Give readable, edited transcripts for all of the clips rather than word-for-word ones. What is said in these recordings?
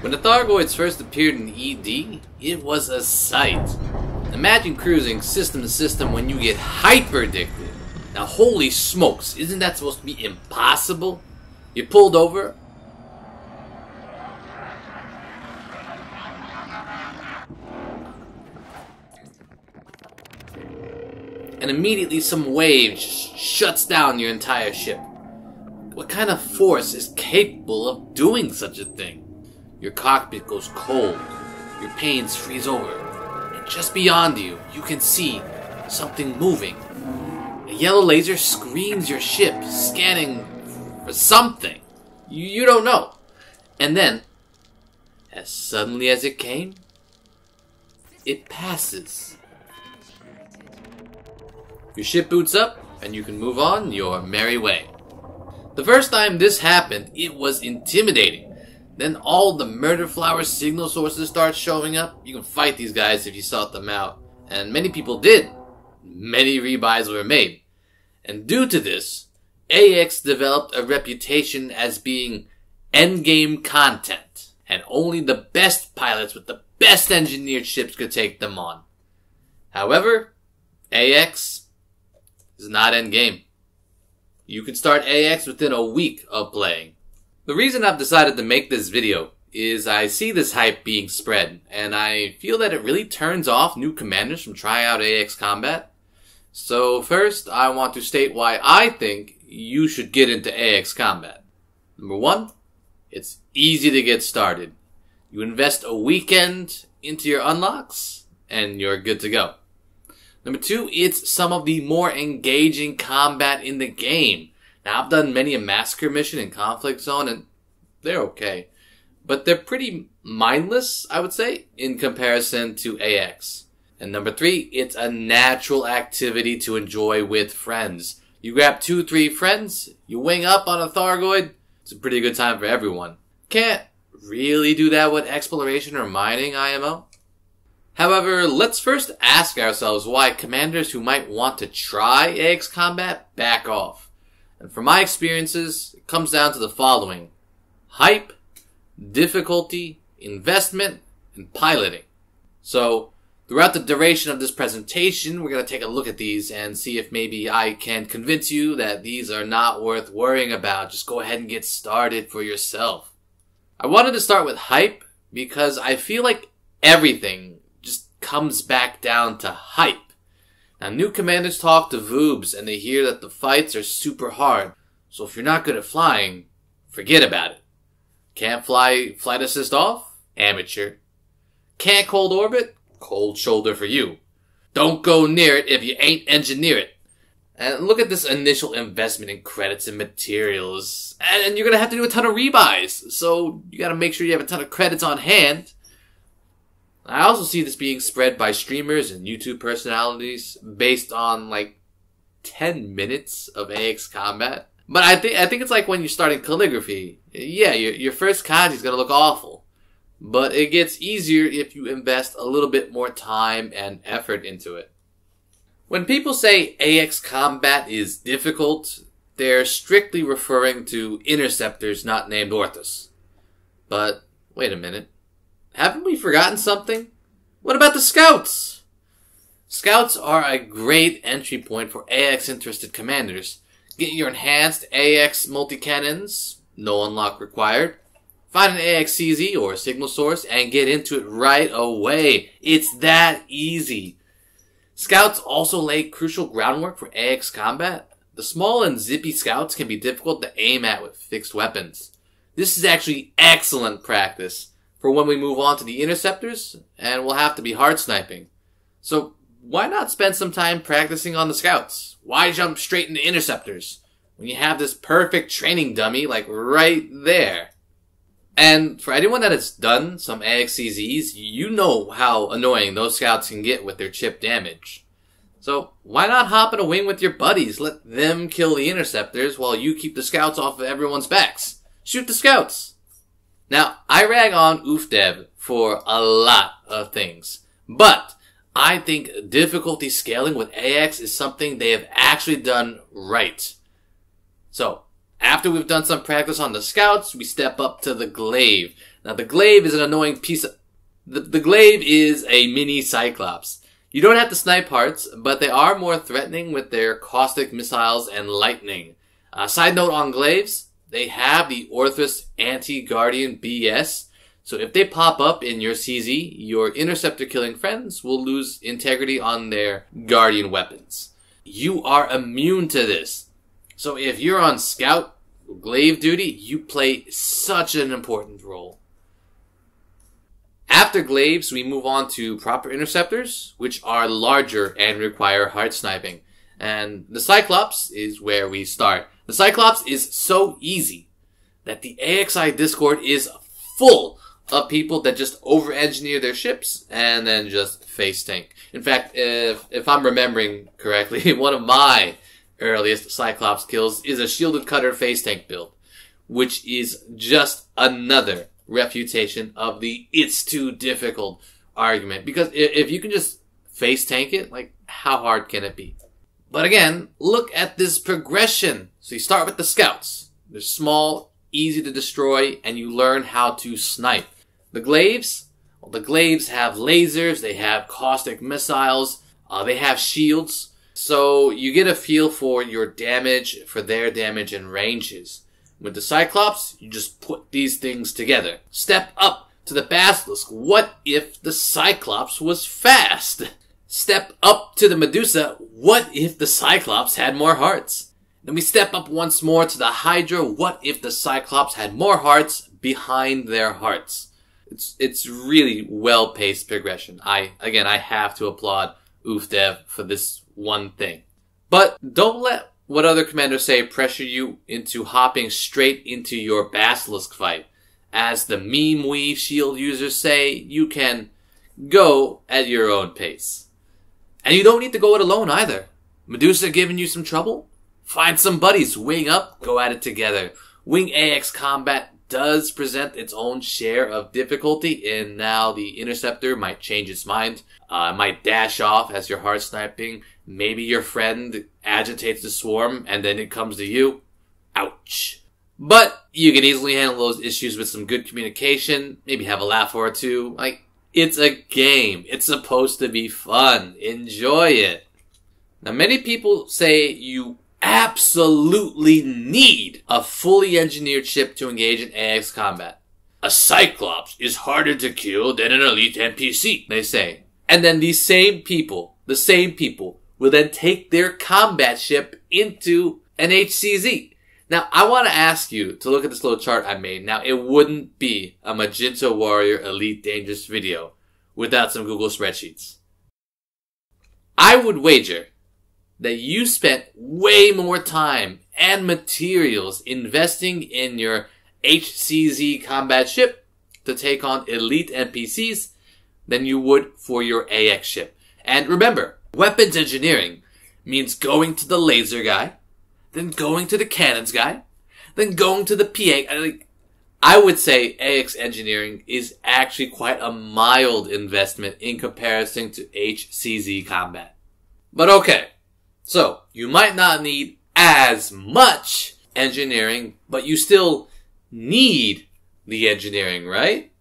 When the Thargoids first appeared in ED, it was a sight. Imagine cruising system to system when you get hyper addicted. Now holy smokes, isn't that supposed to be impossible? You pulled over, and immediately some wave shuts down your entire ship. What kind of force is capable of doing such a thing? Your cockpit goes cold, your panes freeze over, and just beyond you, you can see something moving. A yellow laser screens your ship, scanning for something. You don't know. And then, as suddenly as it came, it passes. Your ship boots up, and you can move on your merry way. The first time this happened, it was intimidating. Then all the murder flower signal sources start showing up. You can fight these guys if you sought them out. And many people did. Many rebuys were made. And due to this, AX developed a reputation as being endgame content. And only the best pilots with the best engineered ships could take them on. However, AX is not endgame. You can start AX within a week of playing. The reason I've decided to make this video is I see this hype being spread, and I feel that it really turns off new commanders from trying out AX combat. So first, I want to state why I think you should get into AX combat. Number one, it's easy to get started. You invest a weekend into your unlocks, and you're good to go. Number two, it's some of the more engaging combat in the game. Now, I've done many a massacre mission in Conflict Zone, and they're okay. But they're pretty mindless, I would say, in comparison to AX. And number three, it's a natural activity to enjoy with friends. You grab 2-3 friends, you wing up on a Thargoid, it's a pretty good time for everyone. Can't really do that with exploration or mining IMO. However, let's first ask ourselves why commanders who might want to try AX combat back off. And from my experiences, it comes down to the following: hype, difficulty, investment, and piloting. So, throughout the duration of this presentation, we're going to take a look at these and see if maybe I can convince you that these are not worth worrying about. Just go ahead and get started for yourself. I wanted to start with hype because I feel like everything just comes back down to hype. Now, new commanders talk to Voobs and they hear that the fights are super hard. So if you're not good at flying, forget about it. Can't fly flight assist off? Amateur. Can't cold orbit? Cold shoulder for you. Don't go near it if you ain't engineer it. And look at this initial investment in credits and materials. And you're going to have to do a ton of rebuys. So you got to make sure you have a ton of credits on hand. I also see this being spread by streamers and YouTube personalities based on like 10 minutes of AX combat. But I think it's like when you're starting calligraphy. Yeah, your first kanji is going to look awful. But it gets easier if you invest a little bit more time and effort into it. When people say AX combat is difficult, they're strictly referring to interceptors not named Orthos. But wait a minute. Haven't we forgotten something? What about the Scouts? Scouts are a great entry point for AX-interested commanders. Get your enhanced AX multi-cannons, no unlock required. Find an AX CZ or signal source and get into it right away. It's that easy. Scouts also lay crucial groundwork for AX combat. The small and zippy Scouts can be difficult to aim at with fixed weapons. This is actually excellent practice for when we move on to the interceptors, and we'll have to be hard sniping. So why not spend some time practicing on the Scouts? Why jump straight into interceptors when you have this perfect training dummy like right there? And for anyone that has done some AXCZs, you know how annoying those Scouts can get with their chip damage. So why not hop in a wing with your buddies? Let them kill the interceptors while you keep the Scouts off of everyone's backs. Shoot the Scouts! Now, I rag on OofDev for a lot of things, but I think difficulty scaling with AX is something they have actually done right. So, after we've done some practice on the Scouts, we step up to the Glaive. Now the glaive is an annoying piece of... The glaive is a mini Cyclops. You don't have to snipe hearts, but they are more threatening with their caustic missiles and lightning. Side note on glaives, they have the Orthrus anti-guardian BS, so if they pop up in your CZ, your interceptor killing friends will lose integrity on their guardian weapons. You are immune to this. So if you're on scout, glaive duty, you play such an important role. After glaives, we move on to proper interceptors, which are larger and require hard sniping. And the Cyclops is where we start. The Cyclops is so easy that the AXI Discord is full of people that just over-engineer their ships and then just face tank. In fact, if I'm remembering correctly, one of my earliest Cyclops kills is a shielded cutter face tank build, which is just another refutation of the "it's too difficult" argument. Because if you can just face tank it, like, how hard can it be? But again, look at this progression. So you start with the scouts. They're small, easy to destroy, and you learn how to snipe. The glaives? Well, the glaives have lasers, they have caustic missiles, they have shields. So you get a feel for your damage, for their damage and ranges. With the Cyclops, you just put these things together. Step up to the Basilisk. What if the Cyclops was fast? Step up to the Medusa. What if the Cyclops had more hearts? Then we step up once more to the Hydra. What if the Cyclops had more hearts behind their hearts? It's really well-paced progression. I have to applaud UFDev for this one thing. But don't let what other commanders say pressure you into hopping straight into your Basilisk fight. As the meme weave shield users say, you can go at your own pace. And you don't need to go it alone either. Medusa giving you some trouble? Find some buddies, wing up, go at it together. Wing AX combat does present its own share of difficulty, and now the interceptor might change its mind. Might dash off as you're hard sniping. Maybe your friend agitates the swarm and then it comes to you. Ouch. But you can easily handle those issues with some good communication. Maybe have a laugh or two. Like, it's a game. It's supposed to be fun. Enjoy it. Now, many people say you absolutely need a fully engineered ship to engage in AX combat. A Cyclops is harder to kill than an elite NPC, they say. And then the same people will then take their combat ship into an HCZ. Now, I want to ask you to look at this little chart I made. Now, it wouldn't be a Magenta Warrior Elite Dangerous video without some Google spreadsheets. I would wager that you spent way more time and materials investing in your HCZ combat ship to take on elite NPCs than you would for your AX ship. And remember, weapons engineering means going to the laser guy, then going to the cannons guy, then going to the PA. I would say AX engineering is actually quite a mild investment in comparison to HCZ combat. But okay, so you might not need as much engineering, but you still need the engineering, right?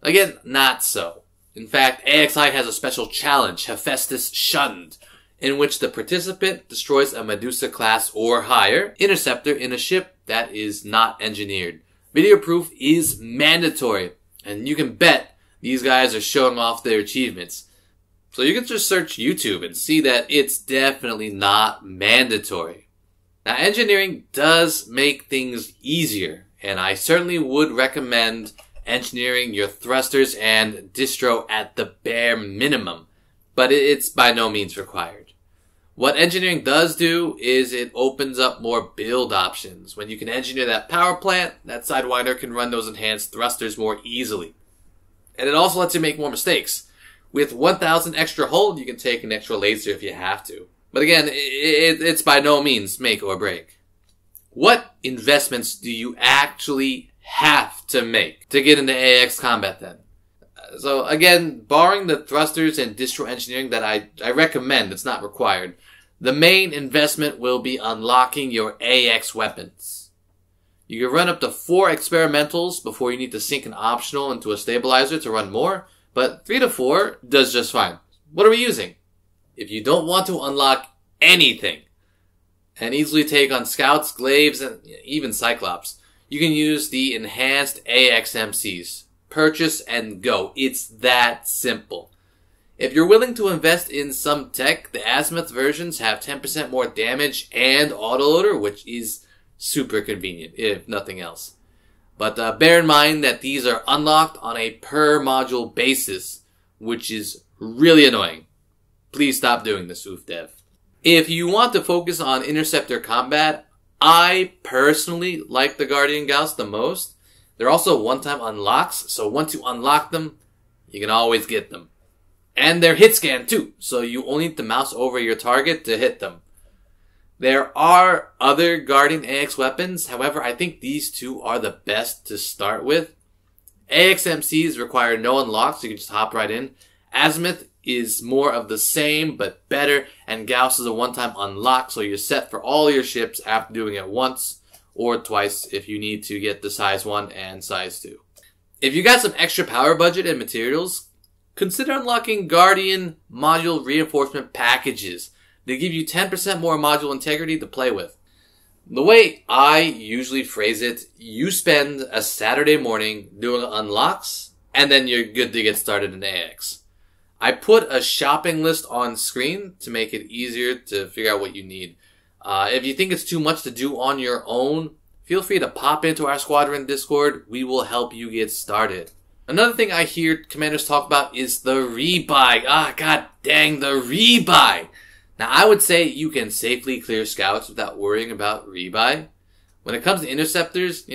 Again, not so. In fact, AXI has a special challenge, Hephaestus Shunned, in which the participant destroys a Medusa class or higher interceptor in a ship that is not engineered. Video proof is mandatory, and you can bet these guys are showing off their achievements. So you can just search YouTube and see that it's definitely not mandatory. Now, engineering does make things easier, and I certainly would recommend engineering your thrusters and distro at the bare minimum, but it's by no means required. What engineering does do is it opens up more build options. When you can engineer that power plant, that Sidewinder can run those enhanced thrusters more easily. And it also lets you make more mistakes. With 1,000 extra hold, you can take an extra laser if you have to. But again, it's by no means make or break. What investments do you actually have to make to get into AX combat then? So again, barring the thrusters and distro engineering that I recommend, it's not required, the main investment will be unlocking your AX weapons. You can run up to 4 experimentals before you need to sink an optional into a stabilizer to run more, but 3 to 4 does just fine. What are we using? If you don't want to unlock anything and easily take on scouts, glaives, and even cyclops, you can use the enhanced AXMCs. Purchase and go. It's that simple. If you're willing to invest in some tech, the azimuth versions have 10% more damage and autoloader, which is super convenient, if nothing else. But bear in mind that these are unlocked on a per module basis, which is really annoying. Please stop doing this, oof dev. If you want to focus on interceptor combat, I personally like the Guardian Gauss the most. They're also one-time unlocks, so once you unlock them, you can always get them. And they're hit scan too, so you only need to mouse over your target to hit them. There are other Guardian AX weapons, however I think these two are the best to start with. AXMCs require no unlocks, so you can just hop right in. Azimuth is more of the same, but better, and Gauss is a one-time unlock, so you're set for all your ships after doing it once, or twice if you need to get the size 1 and size 2. If you got some extra power budget and materials, consider unlocking Guardian module reinforcement packages. They give you 10% more module integrity to play with. The way I usually phrase it, you spend a Saturday morning doing unlocks, and then you're good to get started in AX. I put a shopping list on screen to make it easier to figure out what you need. If you think it's too much to do on your own, feel free to pop into our squadron Discord. We will help you get started. Another thing I hear commanders talk about is the rebuy. God dang, the rebuy. Now, I would say you can safely clear scouts without worrying about rebuy. When it comes to interceptors,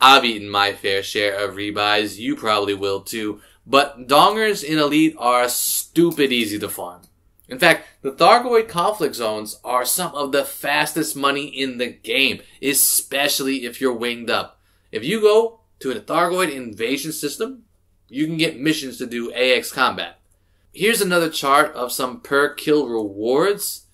I've eaten my fair share of rebuys. You probably will too. But dongers in Elite are stupid easy to farm. In fact, the Thargoid conflict zones are some of the fastest money in the game, especially if you're winged up. If you go to a Thargoid invasion system, you can get missions to do AX combat. Here's another chart of some per kill rewards.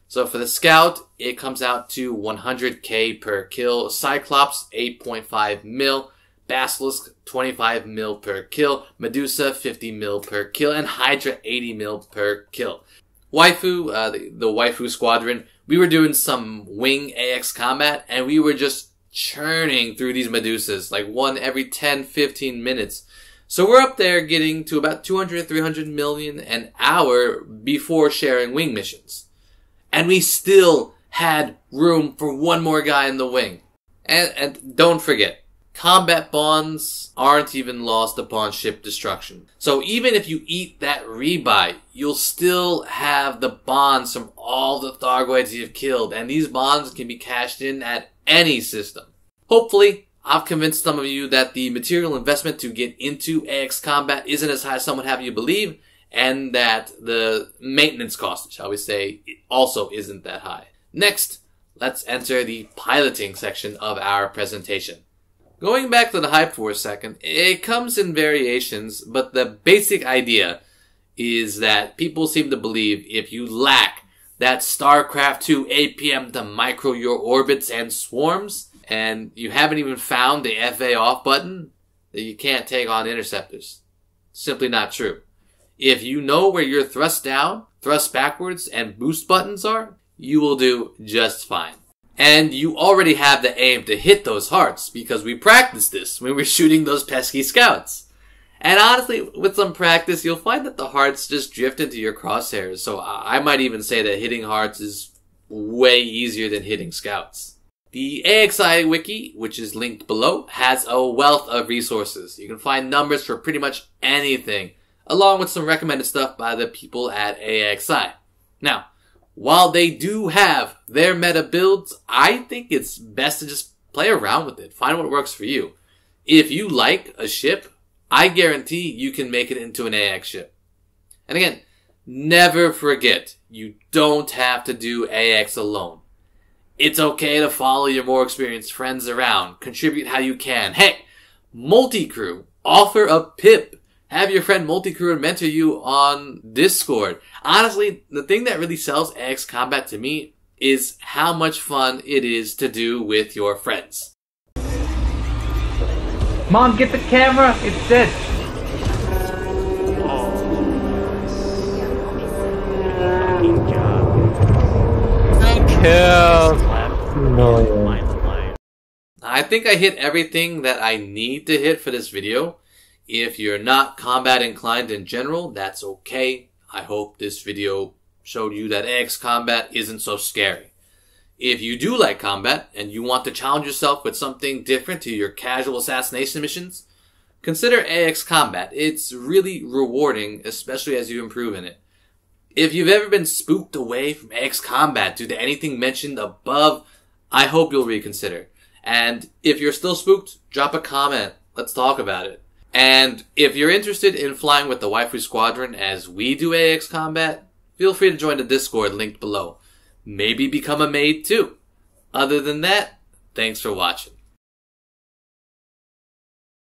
So for the Scout, it comes out to 100k per kill. Cyclops, 8.5 mil. Basilisk, 25 mil per kill. Medusa, 50 mil per kill. And Hydra, 80 mil per kill. Waifu, the Waifu Squadron, we were doing some wing AX combat, and we were just churning through these Medusas, like one every 10-15 minutes. So we're up there getting to about 200-300 million an hour before sharing wing missions. And we still had room for one more guy in the wing. And don't forget, combat bonds aren't even lost upon ship destruction. So even if you eat that rebuy, you'll still have the bonds from all the Thargoids you've killed. And these bonds can be cashed in at any system. Hopefully, I've convinced some of you that the material investment to get into AX combat isn't as high as some would have you believe, and that the maintenance cost, shall we say, also isn't that high. Next, let's enter the piloting section of our presentation. Going back to the hype for a second, it comes in variations, but the basic idea is that people seem to believe if you lack that StarCraft 2 APM to micro your orbits and swarms, and you haven't even found the FA off button, that you can't take on interceptors. Simply not true. If you know where your thrust down, thrust backwards, and boost buttons are, you will do just fine. And you already have the aim to hit those hearts, because we practiced this when we were shooting those pesky scouts. And honestly, with some practice, you'll find that the hearts just drift into your crosshairs, so I might even say that hitting hearts is way easier than hitting scouts. The AXI wiki, which is linked below, has a wealth of resources. You can find numbers for pretty much anything, along with some recommended stuff by the people at AXI. Now, while they do have their meta builds, I think it's best to just play around with it. Find what works for you. If you like a ship, I guarantee you can make it into an AX ship. And again, never forget, you don't have to do AX alone. It's okay to follow your more experienced friends around. Contribute how you can. Heck, multi-crew. Offer a pip. Have your friend multi-crew and mentor you on Discord. Honestly, the thing that really sells AX Combat to me is how much fun it is to do with your friends. Mom, get the camera! It's dead! I think I hit everything that I need to hit for this video. If you're not combat inclined in general, that's okay. I hope this video showed you that AX combat isn't so scary. If you do like combat and you want to challenge yourself with something different to your casual assassination missions, consider AX combat. It's really rewarding, especially as you improve in it. If you've ever been spooked away from AX combat due to anything mentioned above, I hope you'll reconsider. And if you're still spooked, drop a comment. Let's talk about it. And if you're interested in flying with the Waifu Squadron as we do AX combat, feel free to join the Discord linked below. Maybe become a maid too. Other than that, thanks for watching.